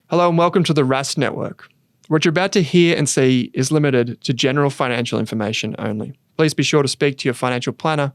Hello and welcome to the Rask Network. What you're about to hear and see is limited to general financial information only. Please be sure to speak to your financial planner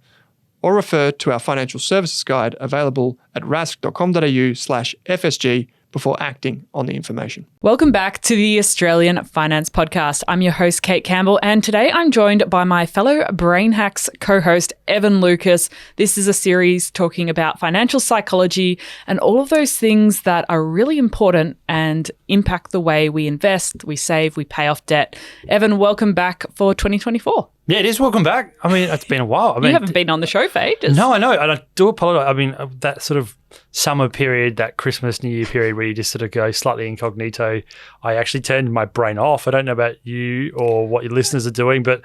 or refer to our financial services guide available at rask.com.au/FSG before acting on the information. Welcome back to the Australian Finance Podcast. I'm your host, Kate Campbell, and today I'm joined by my fellow Brain Hacks co-host, Evan Lucas. This is a series talking about financial psychology and all of those things that are really important and impact the way we invest, we save, we pay off debt. Evan, welcome back for 2024. Yeah, it is. Welcome back. I mean, it's been a while. You haven't been on the show for ages. No, I know. And I do apologize. I mean, that sort of summer period, that Christmas, New Year period where you just sort of go slightly incognito, I actually turned my brain off. I don't know about you or what your listeners are doing, but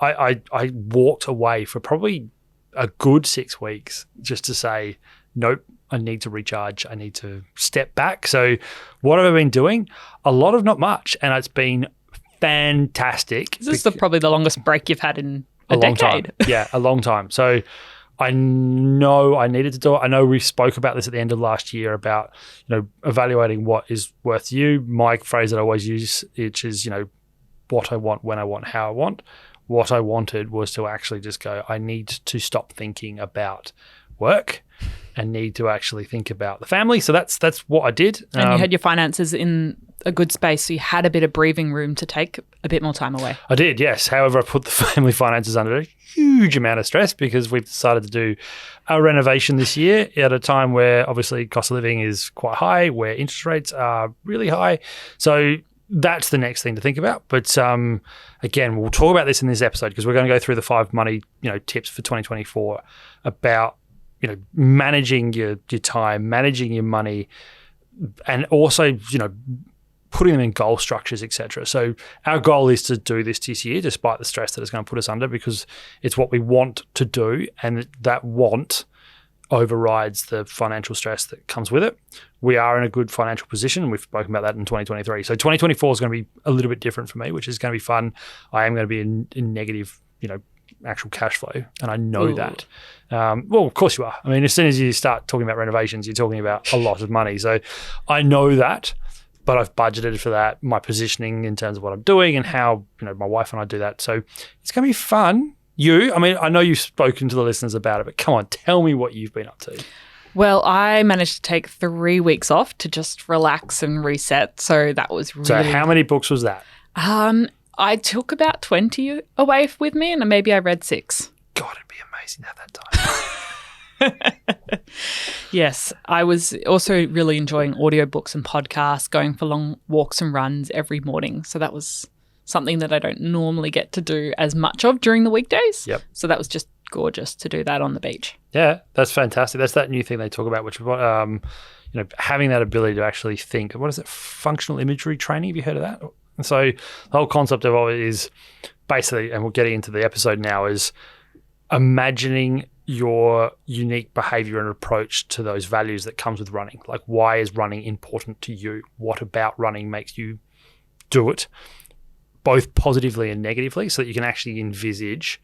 I walked away for probably a good 6 weeks just to say, nope, I need to recharge. I need to step back. So what have I been doing? A lot of not much. And it's been fantastic. This is probably the longest break you've had in a long decade. Time. Yeah, a long time. So I know I needed to do it. I know we spoke about this at the end of last year about, evaluating what is worth to you. My phrase that I always use, which is, what I want, when I want, how I want. What I wanted was to actually just go, I need to stop thinking about work and need to actually think about the family. So that's what I did. And you had your finances in a good space, so you had a bit of breathing room to take a bit more time away. I did, yes. However, I put the family finances under a huge amount of stress because we've decided to do a renovation this year at a time where obviously cost of living is quite high, where interest rates are really high. So that's the next thing to think about. But again, we'll talk about this in this episode because we're going to go through the 5 money tips for 2024 about managing your time, managing your money, and also putting them in goal structures, etc. So our goal is to do this year, despite the stress that it's going to put us under, because it's what we want to do, and that want overrides the financial stress that comes with it. We are in a good financial position. We've spoken about that in 2023. So 2024 is going to be a little bit different for me, which is going to be fun. I am going to be in negative, actual cash flow, and I know that. Well, of course you are. I mean, as soon as you start talking about renovations, you're talking about a lot of money. So I know that, but I've budgeted for that, my positioning in terms of what I'm doing and how, my wife and I do that. So it's going to be fun. I know you've spoken to the listeners about it, but come on, tell me what you've been up to. Well, I managed to take 3 weeks off to just relax and reset. So that was really... So how many books was that? I took about 20 away with me, and maybe I read 6. God, it'd be amazing to have that time. Yes, I was also really enjoying audiobooks and podcasts, going for long walks and runs every morning. So that was something that I don't normally get to do as much of during the weekdays. Yep. So that was just gorgeous to do that on the beach. Yeah, that's fantastic. That's that new thing they talk about, which having that ability to actually think. What is it? Functional imagery training. Have you heard of that? And so the whole concept of it is basically, and we're getting into the episode now, is imagining your unique behavior and approach to those values that comes with running. Like, why is running important to you? What about running makes you do it, both positively and negatively, so that you can actually envisage.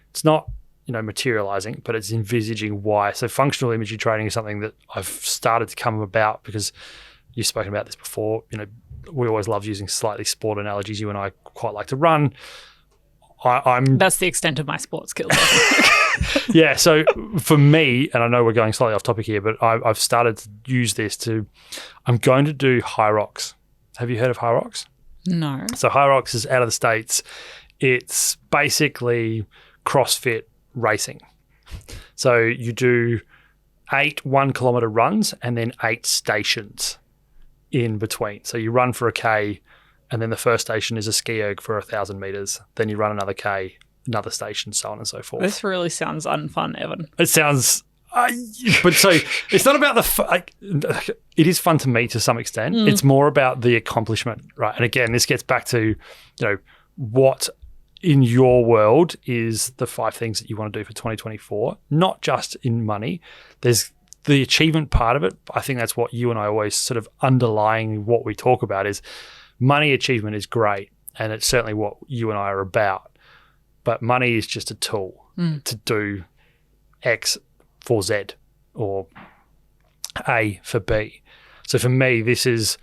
It's not, materializing, but it's envisaging why. So functional imagery training is something that I've started to come about because you've spoken about this before. We always love using slightly sport analogies. You and I quite like to run. That's the extent of my sport skills. Yeah, so for me, and I know we're going slightly off topic here, but I've started to use this I'm going to do high rocks. Have you heard of high rocks? No. So high rocks is out of the States. It's basically CrossFit racing. So you do 8 1-kilometer runs and then 8 stations in between. So you run for a K, and then the first station is a ski erg for 1,000 meters. Then you run another K, another station, so on and so forth. This really sounds unfun, Evan. It sounds, but so it's not about it is fun to me to some extent. It's more about the accomplishment, right? And again, this gets back to, what in your world is the 5 things that you want to do for 2024, not just in money. There's the achievement part of it. I think that's what you and I always sort of underlying what we talk about is money achievement is great, and it's certainly what you and I are about. But money is just a tool to do X for Z or A for B. So for me, this is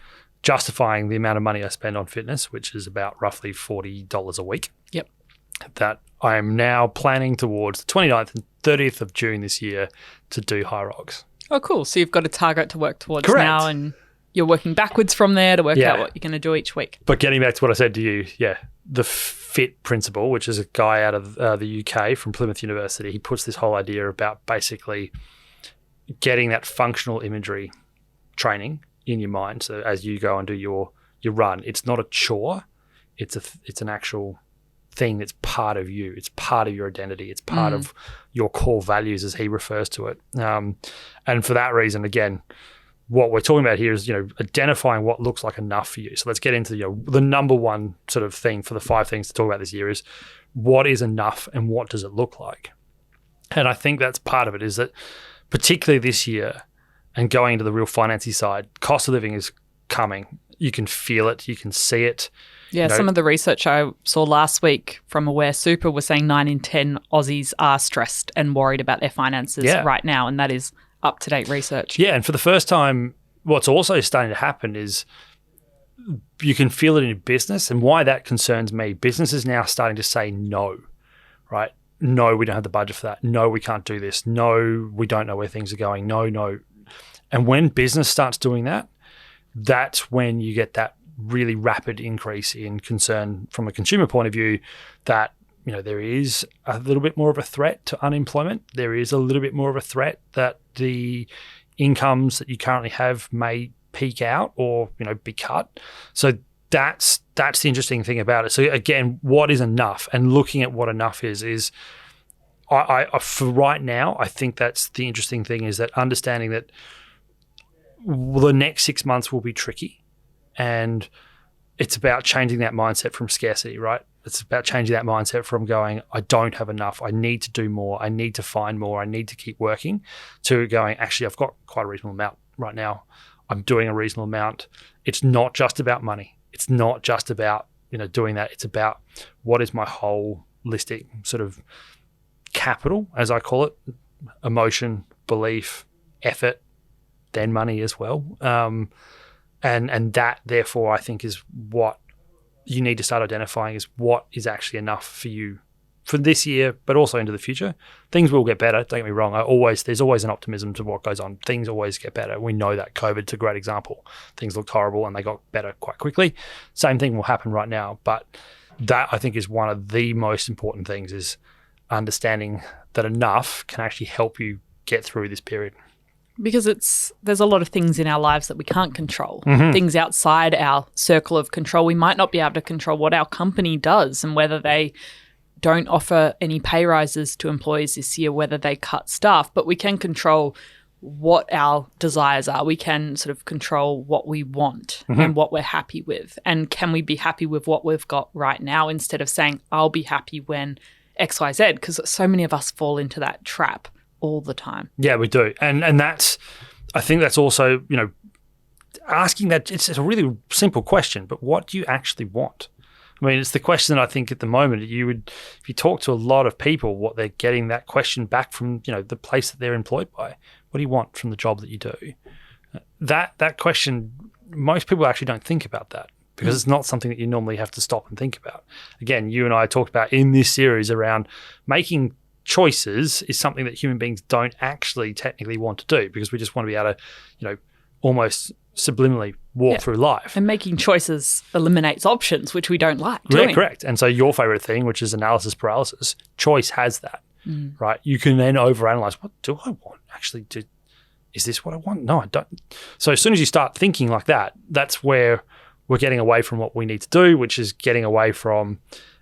justifying the amount of money I spend on fitness, which is about roughly $40 a week. Yep. That I am now planning towards the 29th and 30th of June this year to do High Rocks. Oh, cool. So you've got a target to work towards Correct. now, and you're working backwards from there to work out what you're going to do each week. But getting back to what I said to you, the FIT principle, which is a guy out of the UK from Plymouth University, he puts this whole idea about basically getting that functional imagery training in your mind. So as you go and do your run, it's not a chore. It's an actual thing that's part of you. It's part of your identity. It's part of your core values, as he refers to it. And for that reason, again, what we're talking about here is, identifying what looks like enough for you. So let's get into the number one sort of thing for the 5 things to talk about this year is what is enough and what does it look like? And I think that's part of it, is that particularly this year and going into the real financy side, cost of living is coming. You can feel it. You can see it. Yeah, some of the research I saw last week from Aware Super was saying 9 in 10 Aussies are stressed and worried about their finances right now, and that is up-to-date research. Yeah, and for the first time, what's also starting to happen is you can feel it in business, and why that concerns me, business is now starting to say no, right? No, we don't have the budget for that. No, we can't do this. No, we don't know where things are going. No. And when business starts doing that, that's when you get that really rapid increase in concern from a consumer point of view that, there is a little bit more of a threat to unemployment. There is a little bit more of a threat that the incomes that you currently have may peak out or, be cut. So that's the interesting thing about it. So again, what is enough, and looking at what enough is I for right now, I think that's the interesting thing, is that understanding that the next 6 months will be tricky. And it's about changing that mindset from scarcity, right? It's about changing that mindset from going, I don't have enough, I need to do more, I need to find more, I need to keep working, to going, actually, I've got quite a reasonable amount right now. I'm doing a reasonable amount. It's not just about money. It's not just about, doing that. It's about what is my holistic sort of capital, as I call it, emotion, belief, effort, then money as well. And that, therefore, I think is what you need to start identifying, is what is actually enough for you for this year, but also into the future. Things will get better. Don't get me wrong. There's always an optimism to what goes on. Things always get better. We know that. COVID's a great example. Things looked horrible and they got better quite quickly. Same thing will happen right now. But that, I think, is one of the most important things, is understanding that enough can actually help you get through this period. Because there's a lot of things in our lives that we can't control, things outside our circle of control. We might not be able to control what our company does and whether they don't offer any pay rises to employees this year, whether they cut staff, but we can control what our desires are. We can sort of control what we want and what we're happy with. And can we be happy with what we've got right now, instead of saying, I'll be happy when X, Y, Z, because so many of us fall into that trap all the time. Yeah, we do. And that's, I think that's also, asking that, it's a really simple question, but what do you actually want? I mean, it's the question that I think at the moment if you talk to a lot of people, what they're getting that question back from, the place that they're employed by. What do you want from the job that you do? That question, most people actually don't think about that, because it's not something that you normally have to stop and think about. Again, you and I talked about in this series around making choices is something that human beings don't actually technically want to do, because we just want to be able to, almost subliminally walk through life. And making choices eliminates options, which we don't like doing. Yeah, correct. And so your favorite thing, which is analysis paralysis, choice has that, right? You can then overanalyze, what do I want? Actually, is this what I want? No, I don't. So as soon as you start thinking like that, that's where we're getting away from what we need to do, which is getting away from,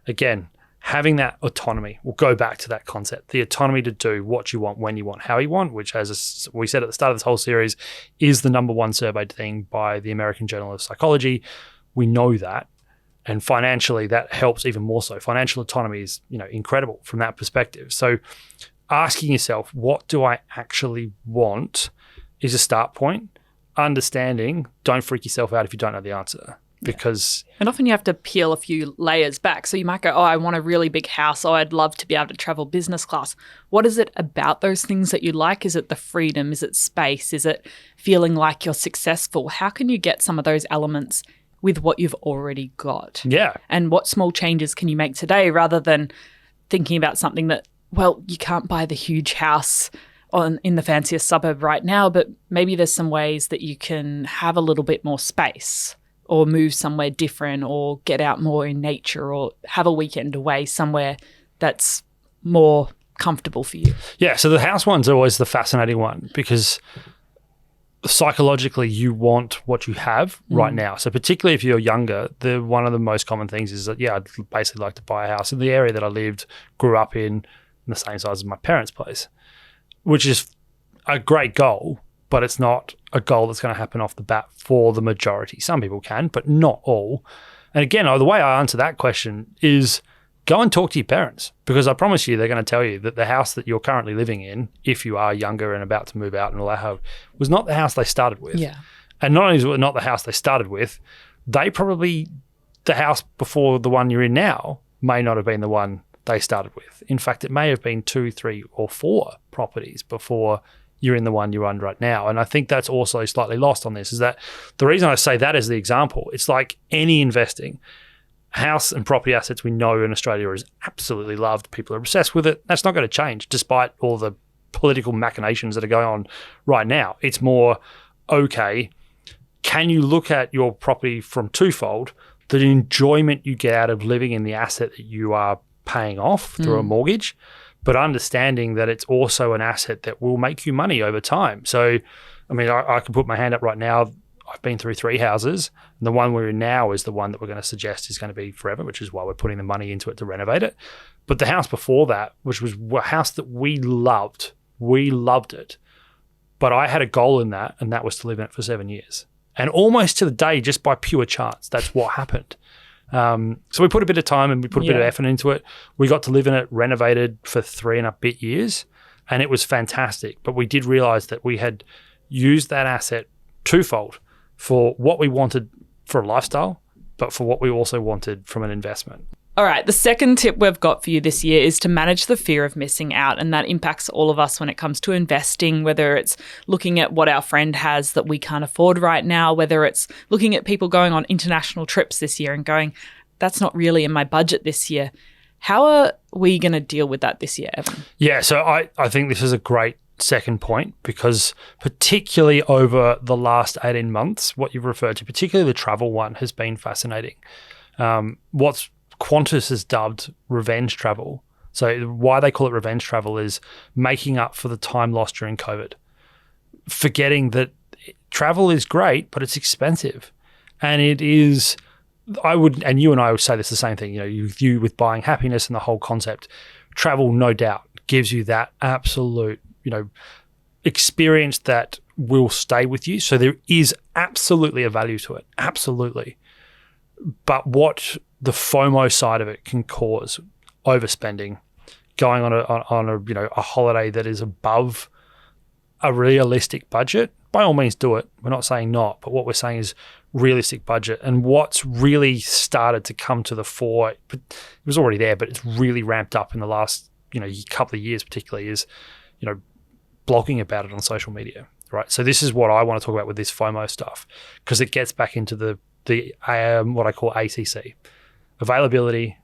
again, having that autonomy. We'll go back to that concept, the autonomy to do what you want, when you want, how you want, which, as we said at the start of this whole series, is the number one surveyed thing by the American Journal of Psychology. We know that. And financially, that helps even more so. Financial autonomy is, incredible from that perspective. So asking yourself, what do I actually want, is a start point. Understanding, don't freak yourself out if you don't know the answer. because And often you have to peel a few layers back. So you might go, oh, I want a really big house. Oh, I'd love to be able to travel business class. What is it about those things that you like? Is it the freedom? Is it space? Is it feeling like you're successful? How can you get some of those elements with what you've already got? Yeah. And what small changes can you make today rather than thinking about something that, well, you can't buy the huge house in the fanciest suburb right now, but maybe there's some ways that you can have a little bit more space or move somewhere different or get out more in nature or have a weekend away somewhere that's more comfortable for you. Yeah, so the house one's always the fascinating one because psychologically you want what you have right now. So particularly if you're younger, one of the most common things is that, I'd basically like to buy a house in the area that I grew up in the same size as my parents' place, which is a great goal, but it's not a goal that's going to happen off the bat for the majority. Some people can, but not all. And again, the way I answer that question is go and talk to your parents, because I promise you they're going to tell you that the house that you're currently living in, if you are younger and about to move out and all that, was not the house they started with. Yeah. And not only is it not the house they started with, the house before the one you're in now may not have been the one they started with. In fact, it may have been 2, 3, or 4 properties before you're in the one you're on right now. And I think that's also slightly lost on this, is that the reason I say that as the example, it's like any investing. House and property assets we know in Australia is absolutely loved. People are obsessed with it. That's not going to change despite all the political machinations that are going on right now. It's more, okay, can you look at your property from twofold, the enjoyment you get out of living in the asset that you are paying off through a mortgage, but understanding that it's also an asset that will make you money over time. So, I mean, I can put my hand up right now. I've been through 3 houses, and the one we're in now is the one that we're going to suggest is going to be forever, which is why we're putting the money into it to renovate it. But the house before that, which was a house that we loved it, but I had a goal in that, and that was to live in it for 7 years. And almost to the day, just by pure chance, that's what happened. So we put a bit of time and we put a bit of effort into it. We got to live in it, renovated for 3 and a bit years, and it was fantastic. But we did realize that we had used that asset twofold for what we wanted for a lifestyle, but for what we also wanted from an investment. All right, the second tip we've got for you this year is to manage the fear of missing out. And that impacts all of us when it comes to investing, whether it's looking at what our friend has that we can't afford right now, whether it's looking at people going on international trips this year and going, that's not really in my budget this year. How are we going to deal with that this year, Evan? Yeah, so I think this is a great second point, because particularly over the last 18 months, what you've referred to, particularly the travel one, has been fascinating. What's Qantas has dubbed revenge travel. So why they call it revenge travel is making up for the time lost during COVID. Forgetting that travel is great, but it's expensive. And it is, and you and I would say this the same thing, you with buying happiness and the whole concept. Travel, no doubt, gives you that absolute, experience that will stay with you. So there is absolutely a value to it. Absolutely. But what the FOMO side of it can cause, overspending, going on a holiday that is above a realistic budget, by all means do it. We're not saying not, but what we're saying is realistic budget. And what's really started to come to the fore, it was already there, but it's really ramped up in the last couple of years particularly, is blogging about it on social media, right? So this is what I want to talk about with this FOMO stuff, because it gets back into the what I call ACC. Availability,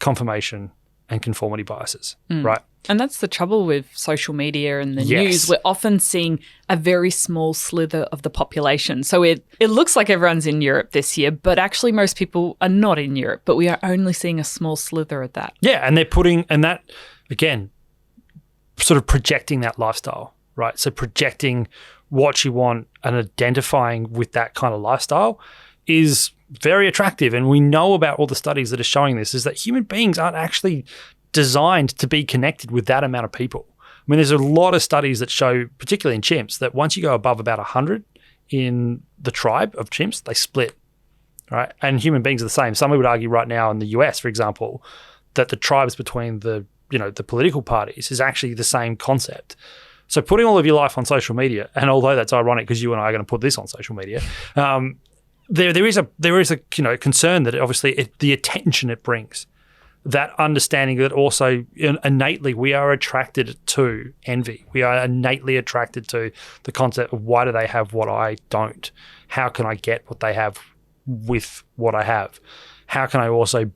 confirmation, and conformity biases, right? And that's the trouble with social media and the news. We're often seeing a very small slither of the population. So it looks like everyone's in Europe this year, but actually most people are not in Europe, but we are only seeing a small slither of that. Yeah, and they're that, again, sort of projecting that lifestyle, right? So projecting what you want and identifying with that kind of lifestyle is very attractive. And we know about all the studies that are showing this, is that human beings aren't actually designed to be connected with that amount of people. I mean, there's a lot of studies that show, particularly in chimps, that once you go above about 100 in the tribe of chimps, they split, right? And human beings are the same. Some would argue right now in the US, for example, that the tribes between the political parties is actually the same concept. So putting all of your life on social media, and although that's ironic because you and I are going to put this on social media, there is a concern that obviously the attention it brings, that understanding that also innately we are attracted to envy. We are innately attracted to the concept of why do they have what I don't? How can I get what they have with what I have? How can I also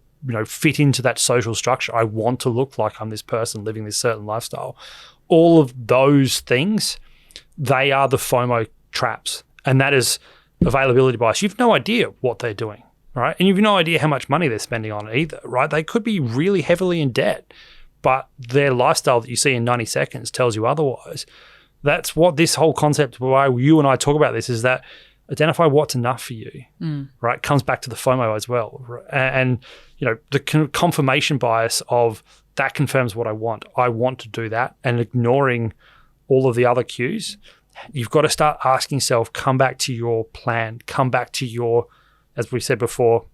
fit into that social structure? I want to look like I'm this person living this certain lifestyle. All of those things, they are the FOMO traps. And that is availability bias. You've no idea what they're doing, right? And you've no idea how much money they're spending on it either, right? They could be really heavily in debt, but their lifestyle that you see in 90 seconds tells you otherwise. That's what this whole concept, why you and I talk about this, is that identify what's enough for you, right? Comes back to the FOMO as well. And the confirmation bias of that confirms what I want. I want to do that, and ignoring all of the other cues. You've got to start asking yourself, come back to your plan, come back to your, as we said before,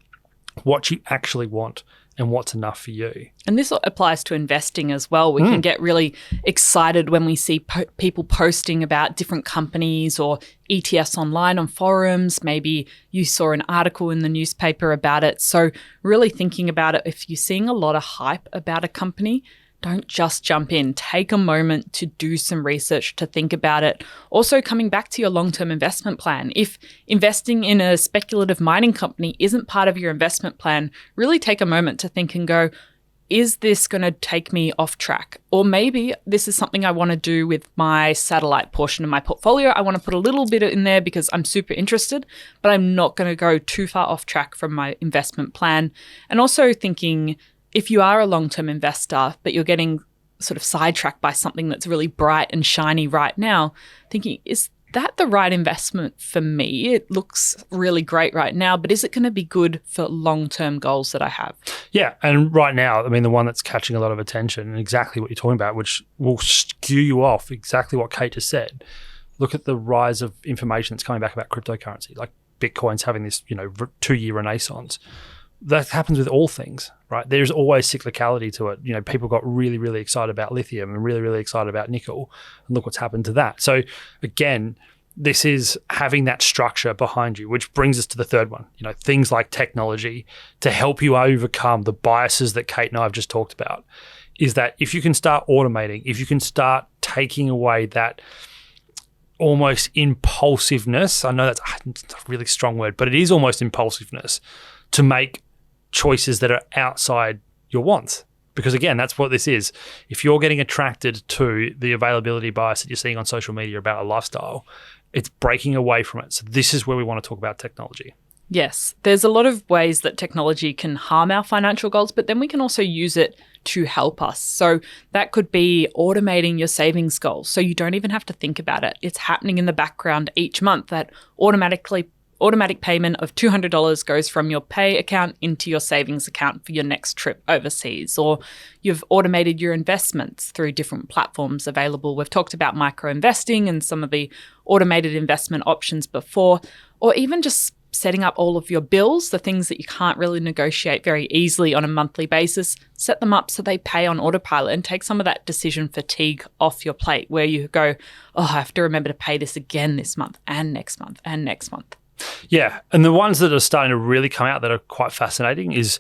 what you actually want and what's enough for you. And this applies to investing as well. We can get really excited when we see people posting about different companies or ETFs online on forums. Maybe you saw an article in the newspaper about it. So really thinking about it, if you're seeing a lot of hype about a company, don't just jump in. Take a moment to do some research, to think about it. Also, coming back to your long-term investment plan. If investing in a speculative mining company isn't part of your investment plan, really take a moment to think and go, is this going to take me off track? Or maybe this is something I want to do with my satellite portion of my portfolio. I want to put a little bit in there because I'm super interested, but I'm not going to go too far off track from my investment plan. And also thinking, if you are a long-term investor, but you're getting sort of sidetracked by something that's really bright and shiny right now, thinking, is that the right investment for me? It looks really great right now, but is it going to be good for long-term goals that I have? Yeah. And right now, the one that's catching a lot of attention and exactly what you're talking about, which will skew you off, exactly what Kate just said. Look at the rise of information that's coming back about cryptocurrency, like Bitcoin's having this, 2-year renaissance. That happens with all things, right? There's always cyclicality to it. People got really, really excited about lithium and really, really excited about nickel, and look what's happened to that. So again, this is having that structure behind you, which brings us to the third one, things like technology to help you overcome the biases that Kate and I have just talked about, is that if you can start automating, if you can start taking away that almost impulsiveness, I know that's a really strong word, but it is almost impulsiveness to make choices that are outside your wants. Because again, that's what this is. If you're getting attracted to the availability bias that you're seeing on social media about a lifestyle, it's breaking away from it. So this is where we want to talk about technology. Yes, there's a lot of ways that technology can harm our financial goals, but then we can also use it to help us. So that could be automating your savings goals, so you don't even have to think about it. It's happening in the background each month. That automatic payment of $200 goes from your pay account into your savings account for your next trip overseas. Or you've automated your investments through different platforms available. We've talked about micro investing and some of the automated investment options before, or even just setting up all of your bills, the things that you can't really negotiate very easily on a monthly basis, set them up so they pay on autopilot and take some of that decision fatigue off your plate, where you go, I have to remember to pay this again this month and next month and next month. Yeah, and the ones that are starting to really come out that are quite fascinating is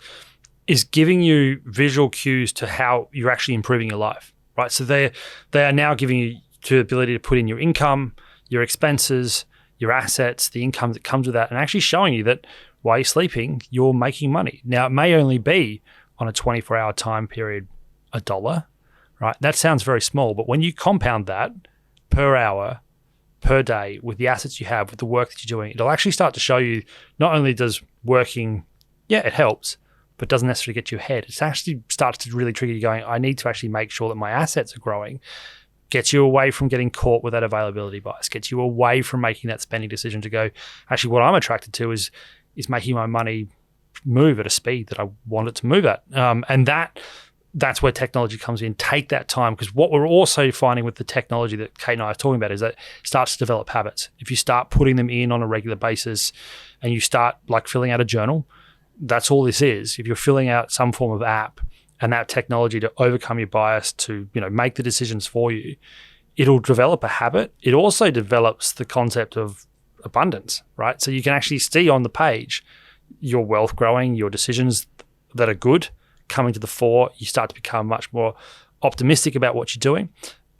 giving you visual cues to how you're actually improving your life, right? So they are now giving you the ability to put in your income, your expenses, your assets, the income that comes with that, and actually showing you that while you're sleeping, you're making money. Now, it may only be on a 24-hour time period $1, right? That sounds very small, but when you compound that per hour, per day, with the assets you have, with the work that you're doing, it'll actually start to show you not only does working, it helps, but doesn't necessarily get you ahead. It actually starts to really trigger you going, I need to actually make sure that my assets are growing. Gets you away from getting caught with that availability bias, gets you away from making that spending decision to go, actually what I'm attracted to is making my money move at a speed that I want it to move at. And that's where technology comes in. Take that time, because what we're also finding with the technology that Kate and I are talking about is that it starts to develop habits. If you start putting them in on a regular basis and you start like filling out a journal, that's all this is. If you're filling out some form of app and that technology to overcome your bias to, make the decisions for you, it'll develop a habit. It also develops the concept of abundance, right? So you can actually see on the page your wealth growing, your decisions that are good coming to the fore. You start to become much more optimistic about what you're doing.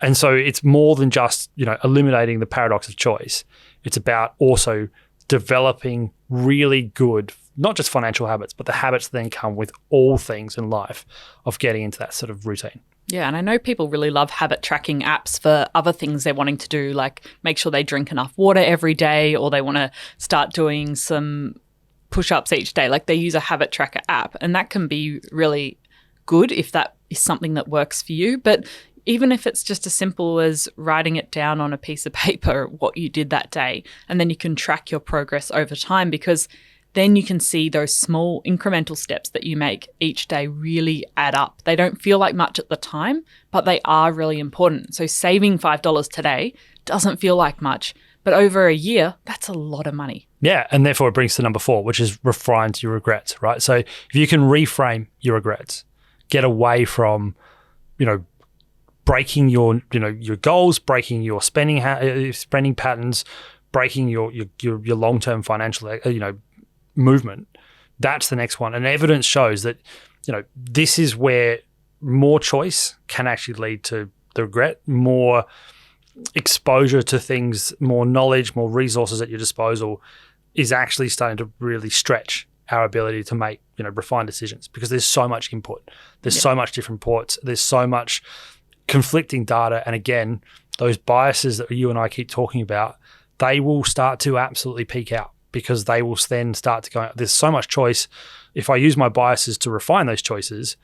And so it's more than just, eliminating the paradox of choice. It's about also developing really good, not just financial habits, but the habits that then come with all things in life of getting into that sort of routine. Yeah, and I know people really love habit tracking apps for other things they're wanting to do, like make sure they drink enough water every day, or they want to start doing some push-ups each day. Like they use a habit tracker app, and that can be really good if that is something that works for you. But even if it's just as simple as writing it down on a piece of paper, what you did that day, and then you can track your progress over time, because then you can see those small incremental steps that you make each day really add up. They don't feel like much at the time, but they are really important. So saving $5 today doesn't feel like much, but over a year, that's a lot of money. Yeah, and therefore it brings to number 4, which is refine your regrets, right? So if you can reframe your regrets, get away from, breaking your goals, breaking your spending patterns, breaking your long-term financial movement. That's the next one. And evidence shows that this is where more choice can actually lead to the regret, more exposure to things, more knowledge, more resources at your disposal is actually starting to really stretch our ability to make refined decisions, because there's so much input, there's so much different reports, there's so much conflicting data. And again, those biases that you and I keep talking about, they will start to absolutely peak out, because they will then start to go, there's so much choice. If I use my biases to refine those choices,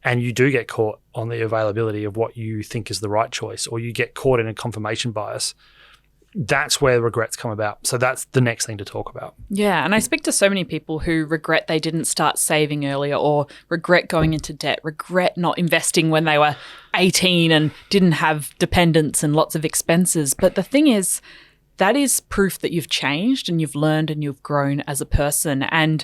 and you do get caught on the availability of what you think is the right choice, or you get caught in a confirmation bias, that's where regrets come about. So that's the next thing to talk about. Yeah, and I speak to so many people who regret they didn't start saving earlier, or regret going into debt, regret not investing when they were 18 and didn't have dependents and lots of expenses. But the thing is, that is proof that you've changed and you've learned and you've grown as a person. And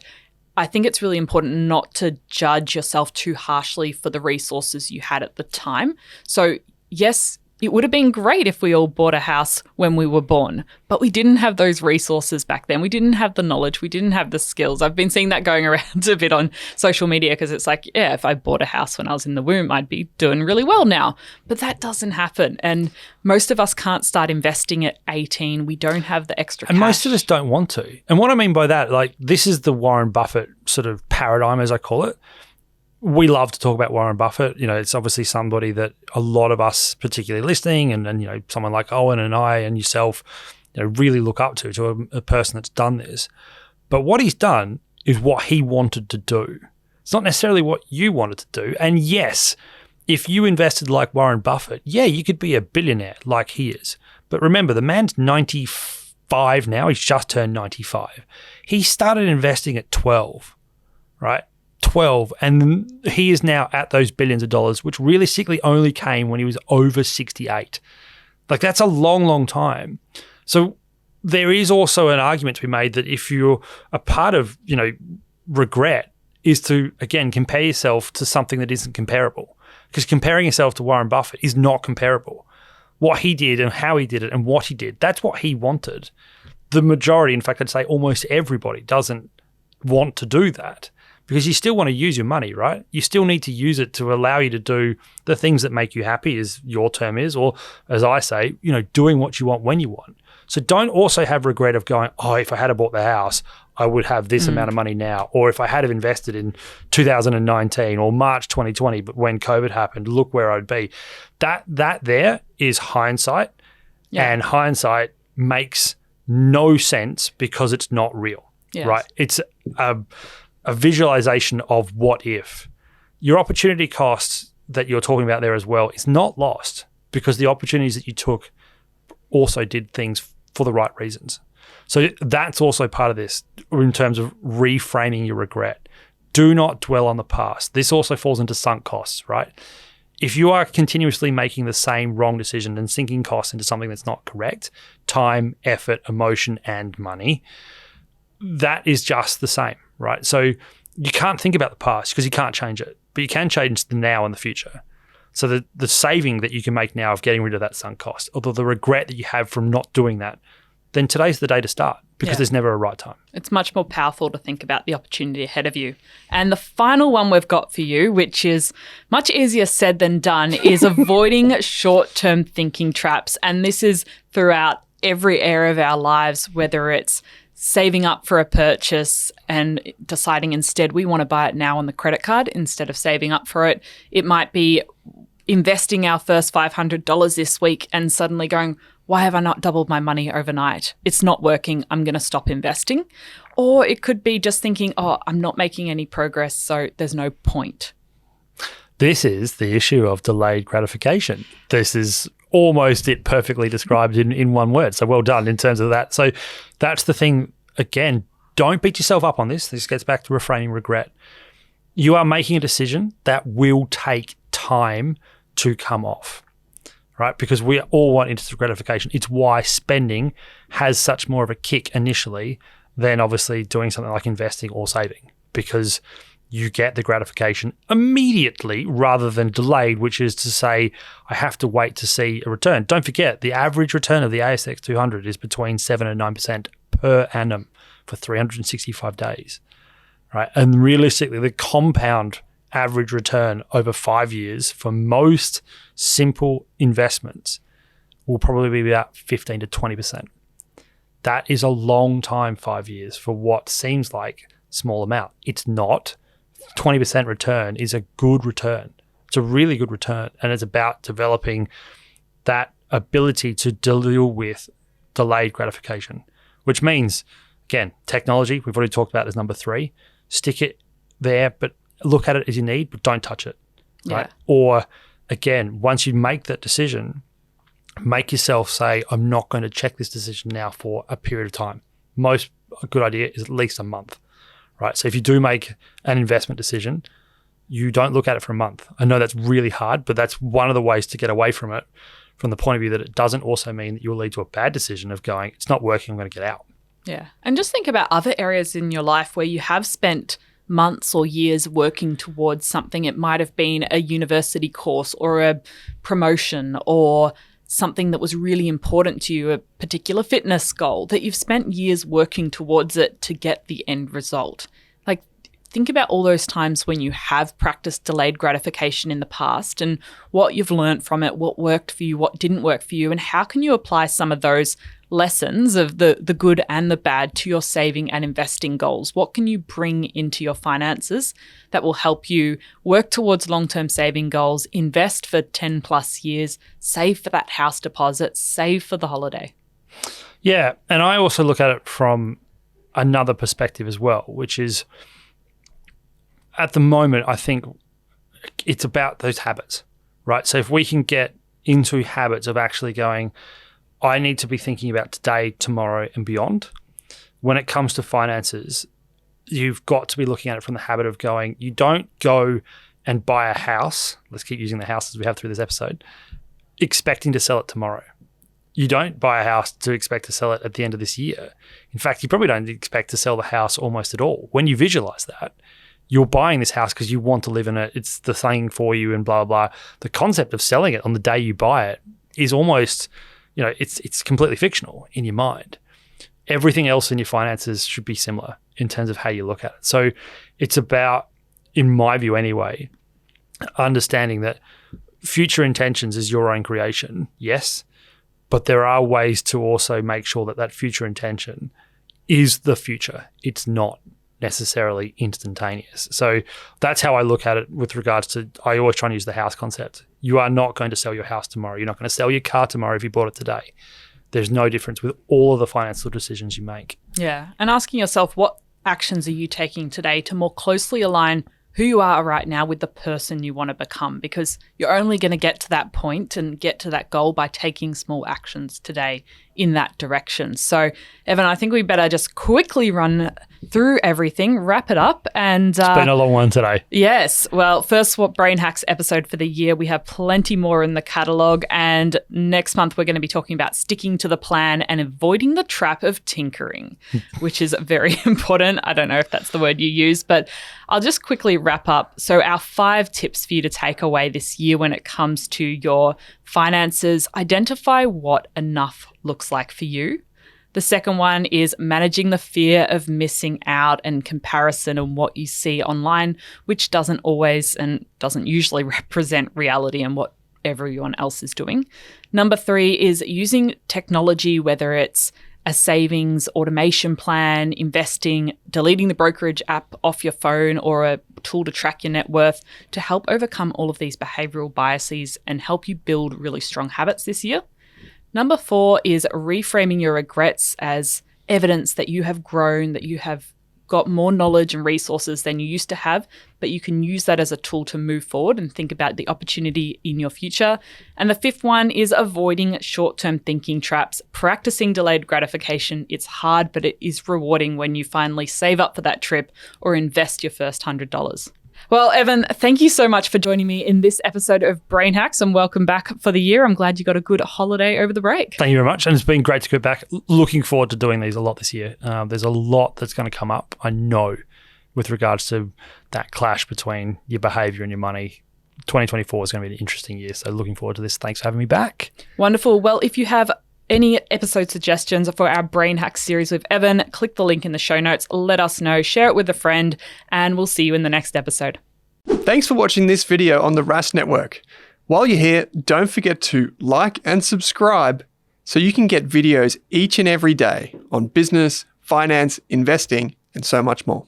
I think it's really important not to judge yourself too harshly for the resources you had at the time. So yes, it would have been great if we all bought a house when we were born, but we didn't have those resources back then. We didn't have the knowledge. We didn't have the skills. I've been seeing that going around a bit on social media, because it's like, yeah, if I bought a house when I was in the womb, I'd be doing really well now. But that doesn't happen. And most of us can't start investing at 18. We don't have the extra cash. And most of us don't want to. And what I mean by that, this is the Warren Buffett sort of paradigm, as I call it. We love to talk about Warren Buffett. It's obviously somebody that a lot of us, particularly listening, and someone like Owen and I and yourself, really look up to a person that's done this. But what he's done is what he wanted to do. It's not necessarily what you wanted to do. And yes, if you invested like Warren Buffett, yeah, you could be a billionaire like he is. But remember, the man's 95 now. He's just turned 95. He started investing at 12, right? 12, and he is now at those billions of dollars, which realistically only came when he was over 68. That's a long, long time. So there is also an argument to be made that if you're a part of, regret is to, again, compare yourself to something that isn't comparable, because comparing yourself to Warren Buffett is not comparable. What he did and how he did it and what he did, that's what he wanted. The majority, in fact, I'd say almost everybody doesn't want to do that. Because you still want to use your money, right? You still need to use it to allow you to do the things that make you happy, as your term is, or as I say, doing what you want when you want. So don't also have regret of going, oh, if I had bought the house, I would have this amount of money now. Or if I had invested in 2019 or March 2020, but when COVID happened, look where I'd be. That there is hindsight, and hindsight makes no sense because it's not real, right? It's a visualization of what if. Your opportunity cost that you're talking about there as well is not lost, because the opportunities that you took also did things for the right reasons. So that's also part of this in terms of reframing your regret. Do not dwell on the past. This also falls into sunk costs, right? If you are continuously making the same wrong decision and sinking costs into something that's not correct, time, effort, emotion, and money, that is just the same, right? So you can't think about the past because you can't change it, but you can change the now and the future. So the saving that you can make now of getting rid of that sunk cost, or the regret that you have from not doing that, then today's the day to start because Yeah. there's never a right time. It's much more powerful to think about the opportunity ahead of you. And the final one we've got for you, which is much easier said than done, is avoiding short-term thinking traps. And this is throughout every area of our lives, whether it's saving up for a purchase and deciding instead we want to buy it now on the credit card instead of saving up for it. It might be investing our first $500 this week and suddenly going, why have I not doubled my money overnight? It's not working. I'm going to stop investing. Or it could be just thinking, oh, I'm not making any progress, so there's no point. This is the issue of delayed gratification. This is almost it perfectly described in one word. So well done in terms of that. So that's the thing. Again, don't beat yourself up on this. This gets back to reframing regret. You are making a decision that will take time to come off, right? Because we all want instant gratification. It's why spending has such more of a kick initially than obviously doing something like investing or saving, because you get the gratification immediately rather than delayed, which is to say, I have to wait to see a return. Don't forget, the average return of the ASX 200 is between 7 and 9% per annum for 365 days, right? And realistically, the compound average return over 5 years for most simple investments will probably be about 15 to 20%. That is a long time, 5 years, for what seems like small amount. It's not. 20% return is a good return. It's a really good return, and it's about developing that ability to deal with delayed gratification, which means, again, technology, we've already talked about as number 3. Stick it there, but look at it as you need, but don't touch it, right? Yeah. Or, again, once you make that decision, make yourself say, I'm not going to check this decision now for a period of time. A good idea is at least a month. Right. So if you do make an investment decision, you don't look at it for a month. I know that's really hard, but that's one of the ways to get away from it, from the point of view that it doesn't also mean that you'll lead to a bad decision of going, it's not working, I'm going to get out. Yeah. And just think about other areas in your life where you have spent months or years working towards something. It might have been a university course or a promotion or something that was really important to you, a particular fitness goal that you've spent years working towards it to get the end result. Like, think about all those times when you have practiced delayed gratification in the past and what you've learned from it, what worked for you, what didn't work for you, and how can you apply some of those lessons of the good and the bad to your saving and investing goals? What can you bring into your finances that will help you work towards long-term saving goals, invest for 10 plus years, save for that house deposit, save for the holiday? Yeah. And I also look at it from another perspective as well, which is at the moment, I think it's about those habits, right? So if we can get into habits of actually going, I need to be thinking about today, tomorrow, and beyond. When it comes to finances, you've got to be looking at it from the habit of going, you don't go and buy a house, let's keep using the houses we have through this episode, expecting to sell it tomorrow. You don't buy a house to expect to sell it at the end of this year. In fact, you probably don't expect to sell the house almost at all. When you visualize that, you're buying this house because you want to live in it. It's the thing for you and blah, blah, blah. The concept of selling it on the day you buy it is almost, it's completely fictional in your mind. Everything else in your finances should be similar in terms of how you look at it. So it's about, in my view anyway, understanding that future intentions is your own creation, yes, but there are ways to also make sure that that future intention is the future. It's not necessarily instantaneous. So that's how I look at it with regards to, I always try and use the house concept. You are not going to sell your house tomorrow. You're not going to sell your car tomorrow if you bought it today. There's no difference with all of the financial decisions you make. Yeah. And asking yourself, what actions are you taking today to more closely align who you are right now with the person you want to become? Because you're only going to get to that point and get to that goal by taking small actions today in that direction. So, Evan, I think we better just quickly run through everything, wrap it up. And it's been a long one today. Yes. Well, first Brain Hacks episode for the year. We have plenty more in the catalogue. And next month, we're going to be talking about sticking to the plan and avoiding the trap of tinkering, which is very important. I don't know if that's the word you use, but I'll just quickly wrap up. So our 5 tips for you to take away this year when it comes to your finances: identify what enough looks like for you. The second one is managing the fear of missing out and comparison and what you see online, which doesn't always and doesn't usually represent reality and what everyone else is doing. Number 3 is using technology, whether it's a savings automation plan, investing, deleting the brokerage app off your phone, or a tool to track your net worth to help overcome all of these behavioral biases and help you build really strong habits this year. Number 4 is reframing your regrets as evidence that you have grown, that you have got more knowledge and resources than you used to have, but you can use that as a tool to move forward and think about the opportunity in your future. And the 5th one is avoiding short-term thinking traps, practicing delayed gratification. It's hard, but it is rewarding when you finally save up for that trip or invest your first $100. Well, Evan, thank you so much for joining me in this episode of Brain Hacks, and welcome back for the year. I'm glad you got a good holiday over the break. Thank you very much. And it's been great to go back. Looking forward to doing these a lot this year. There's a lot that's going to come up, I know, with regards to that clash between your behavior and your money. 2024 is going to be an interesting year. So looking forward to this. Thanks for having me back. Wonderful. Well, if you have any episode suggestions for our Brain Hacks series with Evan, click the link in the show notes, let us know, share it with a friend, and we'll see you in the next episode. Thanks for watching this video on the Rask Network. While you're here, don't forget to like and subscribe so you can get videos each and every day on business, finance, investing, and so much more.